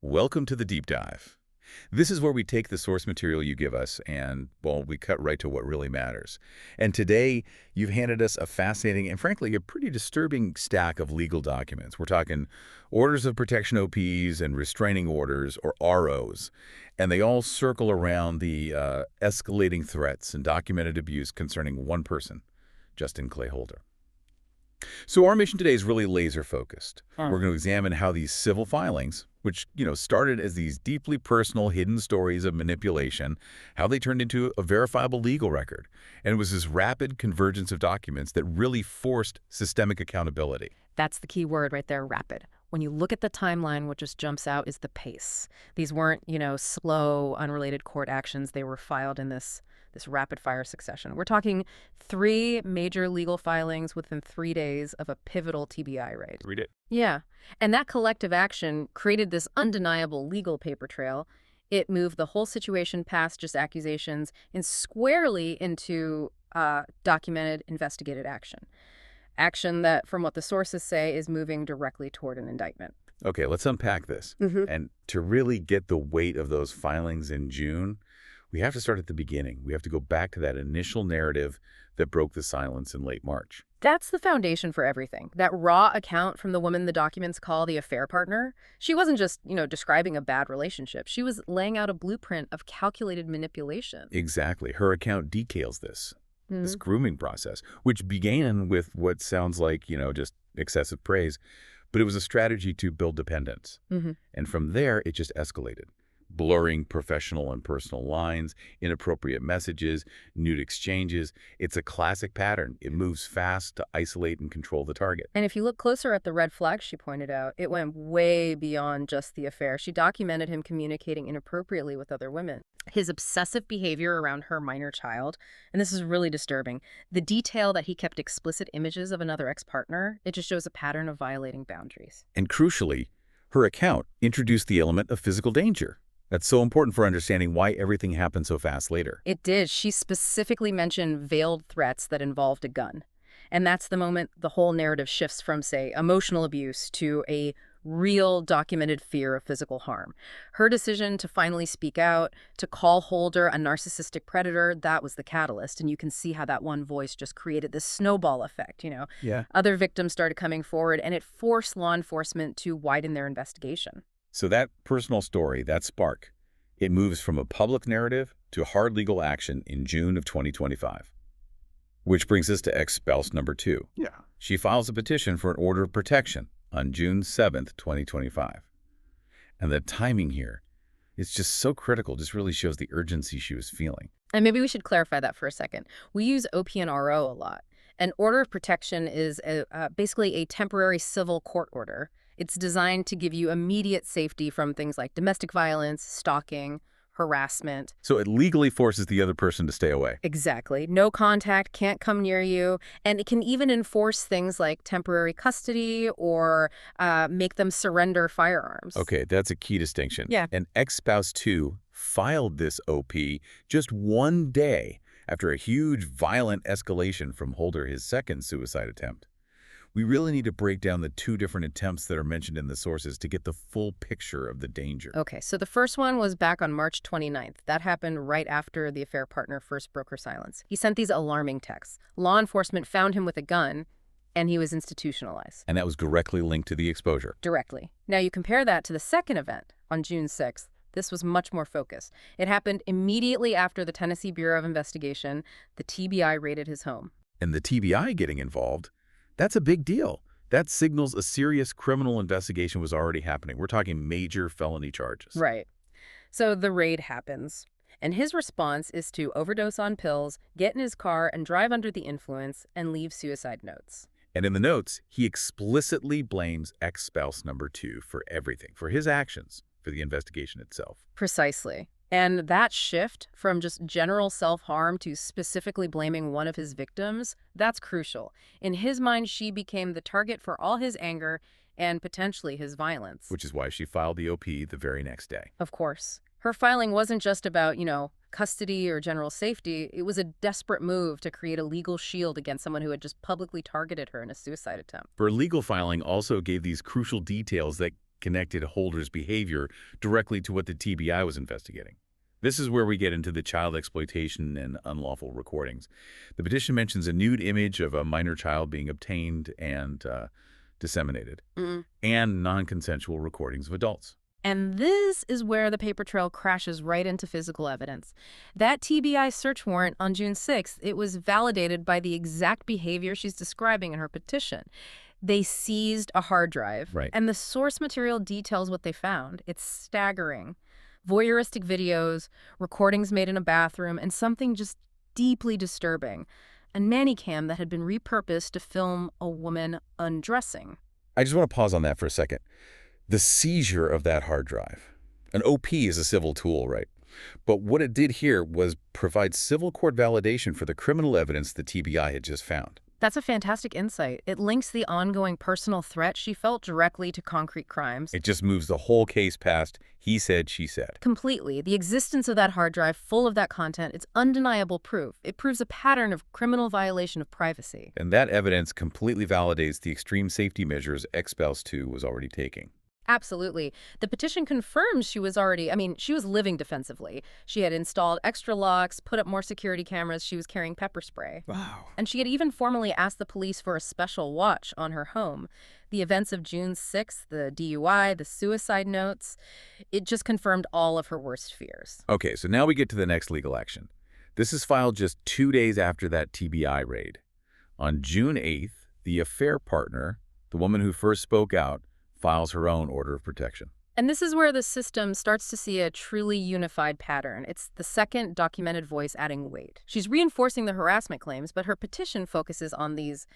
Welcome to the Deep Dive. This is where we take the source material you give us and, well, we cut right to what really matters. And today, you've handed us a fascinating and, frankly, a pretty disturbing stack of legal documents. We're talking orders of protection OPs and restraining orders, or ROs. And they all circle around the escalating threats and documented abuse concerning one person, Justin Clay Holder. So our mission today is really laser-focused. We're going to examine how these civil filings, which, started as these deeply personal hidden stories of manipulation, how they turned into a verifiable legal record. And it was this rapid convergence of documents that really forced systemic accountability. That's the key word right there, rapid. When you look at the timeline, what just jumps out is the pace. These weren't, slow, unrelated court actions. They were filed in this rapid-fire succession. We're talking 3 major legal filings within 3 days of a pivotal TBI raid. 3 days. Yeah. And that collective action created this undeniable legal paper trail. It moved the whole situation past just accusations and squarely into documented, investigated action. Action that, from what the sources say, is moving directly toward an indictment. Okay, let's unpack this. And to really get the weight of those filings in June, we have to start at the beginning. We have to go back to that initial narrative that broke the silence in late March. That's the foundation for everything. That raw account from the woman the documents call the affair partner, she wasn't just, describing a bad relationship. She was laying out a blueprint of calculated manipulation. Exactly. Her account details this grooming process, which began with what sounds like, just excessive praise, but it was a strategy to build dependence. And from there, it just escalated. Blurring professional and personal lines, inappropriate messages, nude exchanges. It's a classic pattern. It moves fast to isolate and control the target. And if you look closer at the red flags she pointed out, it went way beyond just the affair. She documented him communicating inappropriately with other women. His obsessive behavior around her minor child, and this is really disturbing, the detail that he kept explicit images of another ex-partner, it just shows a pattern of violating boundaries. And crucially, her account introduced the element of physical danger. That's so important for understanding why everything happened so fast later. It did. She specifically mentioned veiled threats that involved a gun. And that's the moment the whole narrative shifts from, say, emotional abuse to a real documented fear of physical harm. Her decision to finally speak out, to call Holder a narcissistic predator, that was the catalyst. And you can see how that one voice just created this snowball effect, Yeah. Other victims started coming forward, and it forced law enforcement to widen their investigation. So that personal story, that spark, it moves from a public narrative to hard legal action in June of 2025. Which brings us to ex-spouse number 2. Yeah. She files a petition for an order of protection on June 7th, 2025. And the timing here is just so critical, just really shows the urgency she was feeling. And maybe we should clarify that for a second. We use OP and RO a lot. An order of protection is basically a temporary civil court order. It's designed to give you immediate safety from things like domestic violence, stalking, harassment. So it legally forces the other person to stay away. Exactly. No contact, can't come near you. And it can even enforce things like temporary custody or make them surrender firearms. Okay, that's a key distinction. Yeah. And ex-spouse 2 filed this OP just 1 day after a huge violent escalation from Holder, his second suicide attempt. We really need to break down the 2 different attempts that are mentioned in the sources to get the full picture of the danger. Okay, so the first one was back on March 29th. That happened right after the affair partner first broke her silence. He sent these alarming texts. Law enforcement found him with a gun, and he was institutionalized. And that was directly linked to the exposure. Directly. Now you compare that to the second event on June 6th. This was much more focused. It happened immediately after the Tennessee Bureau of Investigation. The TBI raided his home. And the TBI getting involved, that's a big deal. That signals a serious criminal investigation was already happening. We're talking major felony charges. Right. So the raid happens, and his response is to overdose on pills, get in his car, and drive under the influence, and leave suicide notes. And in the notes, he explicitly blames ex-spouse number 2 for everything, for his actions, for the investigation itself. Precisely. And that shift from just general self-harm to specifically blaming one of his victims, that's crucial. In his mind, she became the target for all his anger and potentially his violence. Which is why she filed the OP the very next day. Of course. Her filing wasn't just about, custody or general safety. It was a desperate move to create a legal shield against someone who had just publicly targeted her in a suicide attempt. Her legal filing also gave these crucial details that connected Holder's behavior directly to what the TBI was investigating. This is where we get into the child exploitation and unlawful recordings. The petition mentions a nude image of a minor child being obtained and disseminated, and non-consensual recordings of adults. And this is where the paper trail crashes right into physical evidence. That TBI search warrant on June 6th, it was validated by the exact behavior she's describing in her petition. They seized a hard drive, Right. and the source material details what they found. It's staggering. Voyeuristic videos, recordings made in a bathroom, and something just deeply disturbing. A nanny cam that had been repurposed to film a woman undressing. I just want to pause on that for a second. The seizure of that hard drive. An OP is a civil tool, right? But what it did here was provide civil court validation for the criminal evidence the TBI had just found. That's a fantastic insight. It links the ongoing personal threat she felt directly to concrete crimes. It just moves the whole case past he said, she said. Completely. The existence of that hard drive full of that content, it's undeniable proof. It proves a pattern of criminal violation of privacy. And that evidence completely validates the extreme safety measures ex-spouse 2 was already taking. Absolutely. The petition confirms she was living defensively. She had installed extra locks, put up more security cameras, she was carrying pepper spray. Wow. And she had even formally asked the police for a special watch on her home. The events of June 6th, the DUI, the suicide notes, it just confirmed all of her worst fears. Okay, so now we get to the next legal action. This is filed just 2 days after that TBI raid. On June 8th, the affair partner, the woman who first spoke out, files her own order of protection. And this is where the system starts to see a truly unified pattern. It's the second documented voice adding weight. She's reinforcing the harassment claims, but her petition focuses on these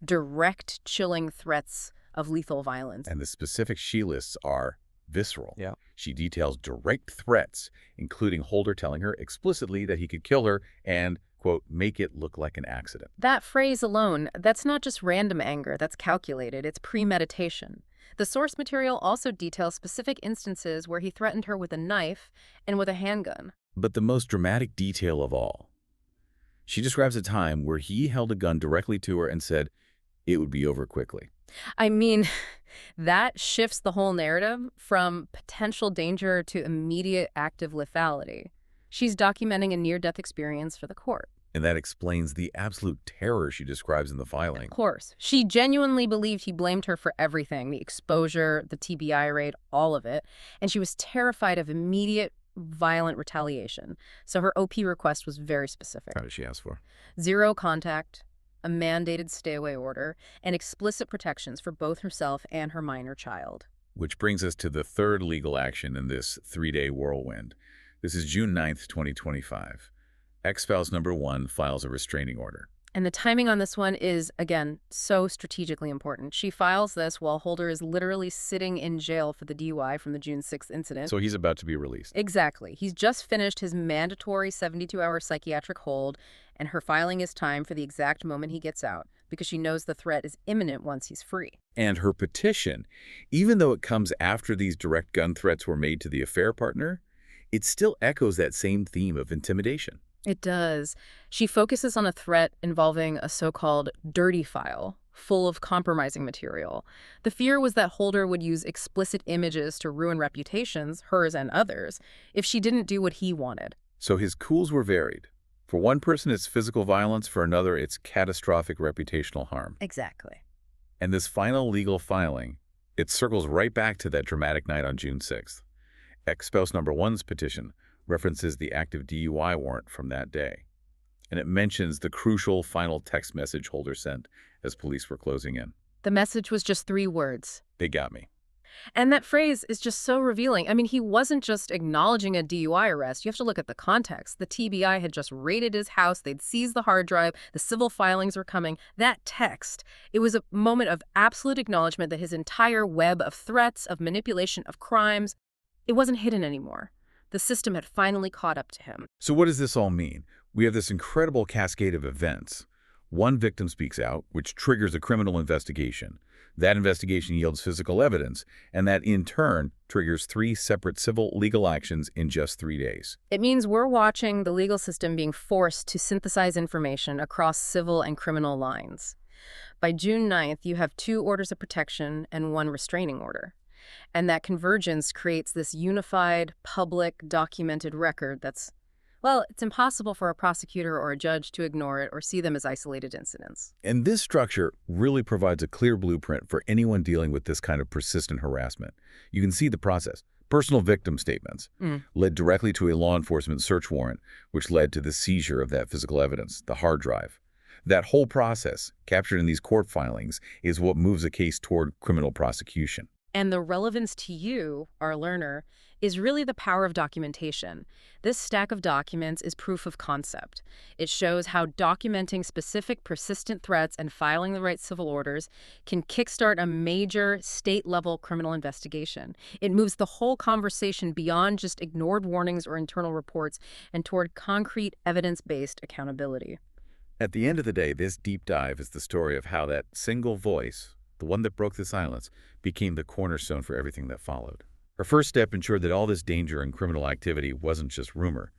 direct, chilling threats of lethal violence. And the specifics she lists are visceral. Yeah. She details direct threats, including Holder telling her explicitly that he could kill her and, quote, make it look like an accident. That phrase alone, that's not just random anger, that's calculated, it's premeditation. The source material also details specific instances where he threatened her with a knife and with a handgun. But the most dramatic detail of all, she describes a time where he held a gun directly to her and said it would be over quickly. I mean, that shifts the whole narrative from potential danger to immediate active lethality. She's documenting a near-death experience for the court. And that explains the absolute terror she describes in the filing. Of course. She genuinely believed he blamed her for everything, the exposure, the TBI raid, all of it. And she was terrified of immediate, violent retaliation. So her OP request was very specific. How did she ask for? 0 contact, a mandated stay-away order, and explicit protections for both herself and her minor child. Which brings us to the third legal action in this 3-day whirlwind. This is June 9th, 2025. Ex-spouse number 1 files a restraining order. And the timing on this one is, again, so strategically important. She files this while Holder is literally sitting in jail for the DUI from the June 6th incident. So he's about to be released. Exactly. He's just finished his mandatory 72-hour psychiatric hold, and her filing is timed for the exact moment he gets out, because she knows the threat is imminent once he's free. And her petition, even though it comes after these direct gun threats were made to the affair partner, it still echoes that same theme of intimidation. It does. She focuses on a threat involving a so-called dirty file, full of compromising material. The fear was that Holder would use explicit images to ruin reputations, hers and others, if she didn't do what he wanted. So his tools were varied. For one person, it's physical violence. For another, it's catastrophic reputational harm. Exactly. And this final legal filing, it circles right back to that dramatic night on June 6th. Ex-spouse number 1's petition references the active DUI warrant from that day. And it mentions the crucial final text message Holder sent as police were closing in. The message was just 3 words. They got me. And that phrase is just so revealing. I mean, he wasn't just acknowledging a DUI arrest. You have to look at the context. The TBI had just raided his house. They'd seized the hard drive. The civil filings were coming. That text, it was a moment of absolute acknowledgement that his entire web of threats, of manipulation, of crimes, it wasn't hidden anymore. The system had finally caught up to him. So what does this all mean? We have this incredible cascade of events. One victim speaks out, which triggers a criminal investigation. That investigation yields physical evidence, and that in turn triggers 3 separate civil legal actions in just 3 days. It means we're watching the legal system being forced to synthesize information across civil and criminal lines. By June 9th, you have 2 orders of protection and 1 restraining order. And that convergence creates this unified, public, documented record that's, well, it's impossible for a prosecutor or a judge to ignore it or see them as isolated incidents. And this structure really provides a clear blueprint for anyone dealing with this kind of persistent harassment. You can see the process. Personal victim statements Mm. led directly to a law enforcement search warrant, which led to the seizure of that physical evidence, the hard drive. That whole process, captured in these court filings, is what moves a case toward criminal prosecution. And the relevance to you, our learner, is really the power of documentation. This stack of documents is proof of concept. It shows how documenting specific persistent threats and filing the right civil orders can kickstart a major state-level criminal investigation. It moves the whole conversation beyond just ignored warnings or internal reports and toward concrete evidence-based accountability. At the end of the day, this deep dive is the story of how that single voice, the one that broke the silence, became the cornerstone for everything that followed. Her first step ensured that all this danger and criminal activity wasn't just rumor.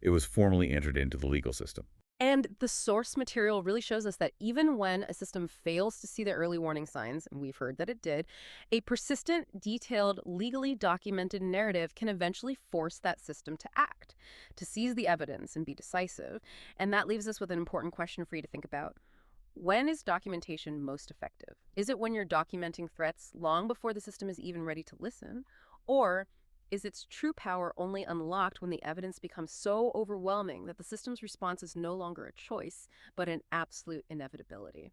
It was formally entered into the legal system. And the source material really shows us that even when a system fails to see the early warning signs, and we've heard that it did, a persistent, detailed, legally documented narrative can eventually force that system to act, to seize the evidence and be decisive. And that leaves us with an important question for you to think about. When is documentation most effective? Is it when you're documenting threats long before the system is even ready to listen? Or is its true power only unlocked when the evidence becomes so overwhelming that the system's response is no longer a choice, but an absolute inevitability?